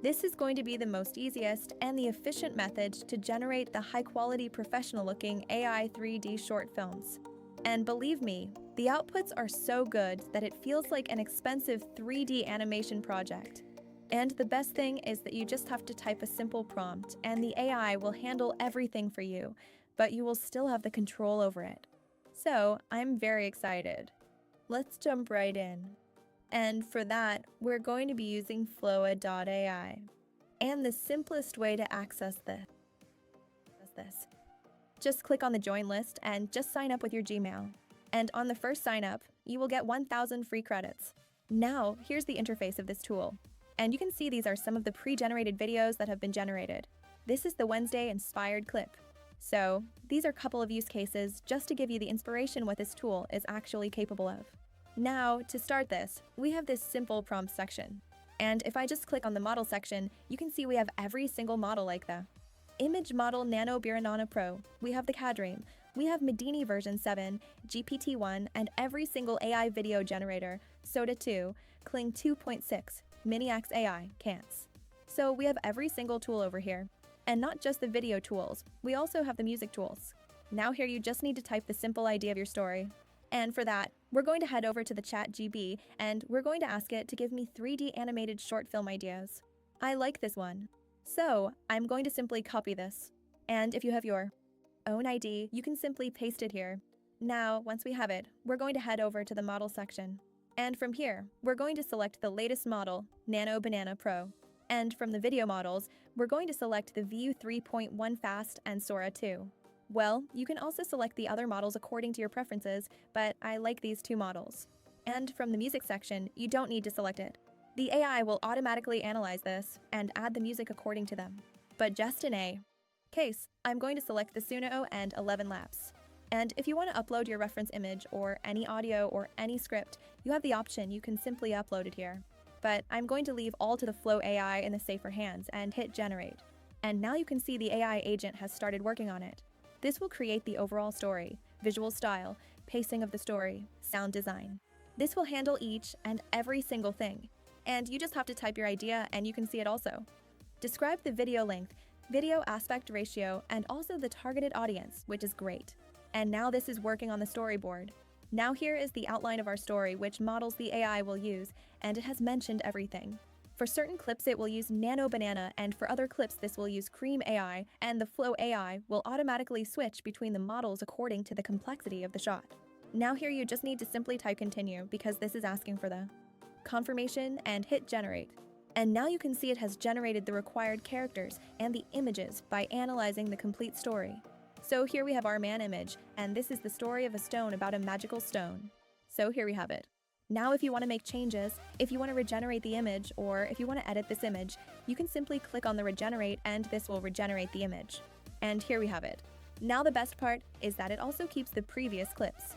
This is going to be the most easiest and the efficient method to generate the high-quality professional-looking AI 3D short films. And believe me, the outputs are so good that it feels like an expensive 3D animation project. And the best thing is that you just have to type a simple prompt and the AI will handle everything for you, but you will still have the control over it. So, I'm very excited. Let's jump right in. And for that, we're going to be using Flova AI. And the simplest way to access this is this. Just click on the join list and just sign up with your Gmail. And on the first sign up, you will get 1,000 free credits. Now, here's the interface of this tool. And you can see these are some of the pre-generated videos that have been generated. This is the Wednesday inspired clip. So, these are a couple of use cases just to give you the inspiration what this tool is actually capable of. Now, to start this, we have this simple prompt section. And if I just click on the model section, you can see we have every single model like the image model Nano Banana Pro, we have the Cadream, we have Midjourney version 7, GPT-1, and every single AI video generator, Sora 2, Kling 2.6, Miniax AI, Cants. So we have every single tool over here. And not just the video tools, we also have the music tools. Now here you just need to type the simple idea of your story. And for that, we're going to head over to the ChatGPT and we're going to ask it to give me 3D animated short film ideas. I like this one. So I'm going to simply copy this. And if you have your own ID, you can simply paste it here. Now, once we have it, we're going to head over to the model section. And from here, we're going to select the latest model, Nano Banana Pro. And from the video models, we're going to select the View 3.1 Fast and Sora 2. Well, you can also select the other models according to your preferences, but I like these two models. And from the music section, you don't need to select it. The AI will automatically analyze this and add the music according to them. But just in a case, I'm going to select the Suno and ElevenLabs. And if you want to upload your reference image or any audio or any script, you have the option you can simply upload it here. But I'm going to leave all to the Flova AI in the safer hands and hit generate. And now you can see the AI agent has started working on it. This will create the overall story, visual style, pacing of the story, sound design. This will handle each and every single thing. And you just have to type your idea and you can see it also. Describe the video length, video aspect ratio, and also the targeted audience, which is great. And now this is working on the storyboard. Now here is the outline of our story, which models the AI will use, and it has mentioned everything. For certain clips it will use Nano Banana, and for other clips this will use Cream AI, and the Flova AI will automatically switch between the models according to the complexity of the shot. Now here you just need to simply type continue because this is asking for the confirmation and hit generate. And now you can see it has generated the required characters and the images by analyzing the complete story. So here we have our man image, and this is the story of a stone about a magical stone. So here we have it. Now if you want to make changes, if you want to regenerate the image, or if you want to edit this image, you can simply click on the regenerate and this will regenerate the image. And here we have it. Now the best part is that it also keeps the previous clips.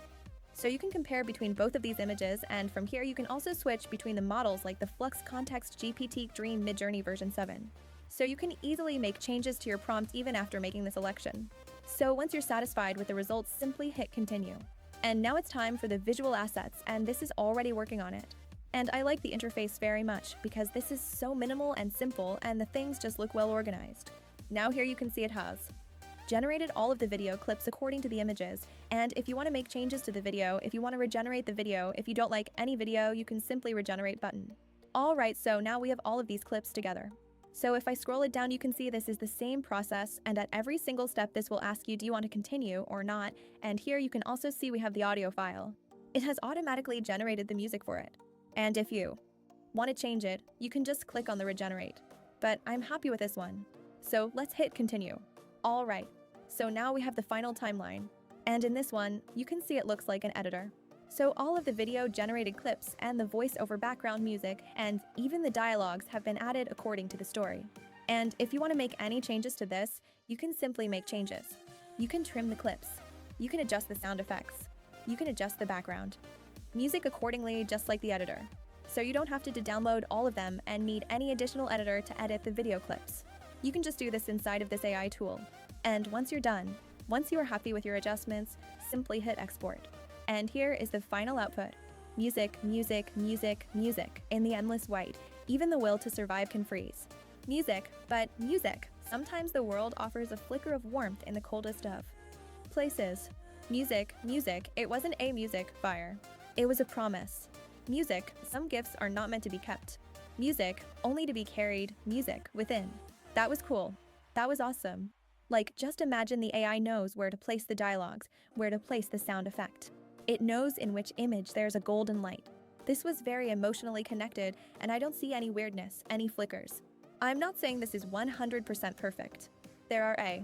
So you can compare between both of these images, and from here you can also switch between the models like the Flux Context GPT Dream Midjourney version 7. So you can easily make changes to your prompt even after making the selection. So once you're satisfied with the results, simply hit continue. And now it's time for the visual assets, and this is already working on it. And I like the interface very much because this is so minimal and simple and the things just look well organized. Now here you can see it has generated all of the video clips according to the images, and if you want to make changes to the video, if you want to regenerate the video, if you don't like any video, you can simply regenerate button. Alright, so now we have all of these clips together. So if I scroll it down, you can see this is the same process, and at every single step this will ask you do you want to continue or not, and here you can also see we have the audio file. It has automatically generated the music for it. And if you want to change it, you can just click on the regenerate. But I'm happy with this one. So let's hit continue. Alright, so now we have the final timeline. And in this one, you can see it looks like an editor. So all of the video generated clips and the voice-over background music and even the dialogues have been added according to the story. And if you want to make any changes to this, you can simply make changes. You can trim the clips. You can adjust the sound effects. You can adjust the background. Music accordingly, just like the editor. So you don't have to download all of them and need any additional editor to edit the video clips. You can just do this inside of this AI tool. And once you're done, once you are happy with your adjustments, simply hit export. And here is the final output. Music, music, music, music, in the endless white. Even the will to survive can freeze. Music, but music. Sometimes the world offers a flicker of warmth in the coldest of places. Music, it wasn't a music fire. It was a promise. Music, some gifts are not meant to be kept. Music, only to be carried, music, within. That was cool. That was awesome. Like, just imagine the AI knows where to place the dialogues, where to place the sound effect. It knows in which image there's a golden light. This was very emotionally connected, and I don't see any weirdness, any flickers. I'm not saying this is 100% perfect. There are a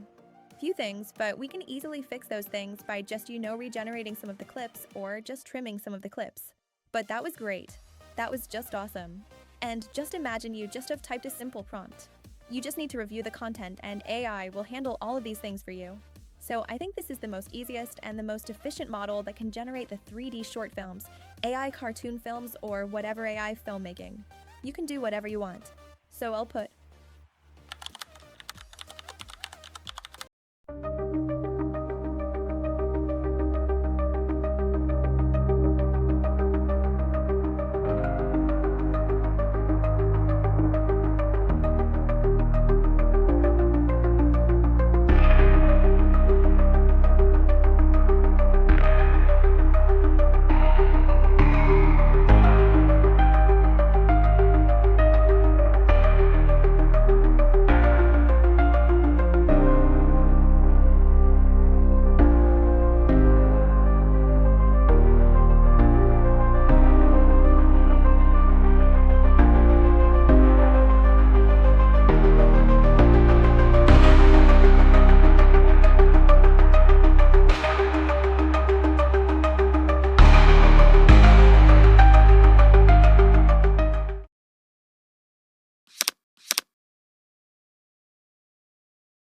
few things, but we can easily fix those things by just, regenerating some of the clips or just trimming some of the clips. But that was great. That was just awesome. And just imagine you just have typed a simple prompt. You just need to review the content and AI will handle all of these things for you. So I think this is the most easiest and the most efficient model that can generate the 3D short films, AI cartoon films, or whatever AI filmmaking. You can do whatever you want. So I'll put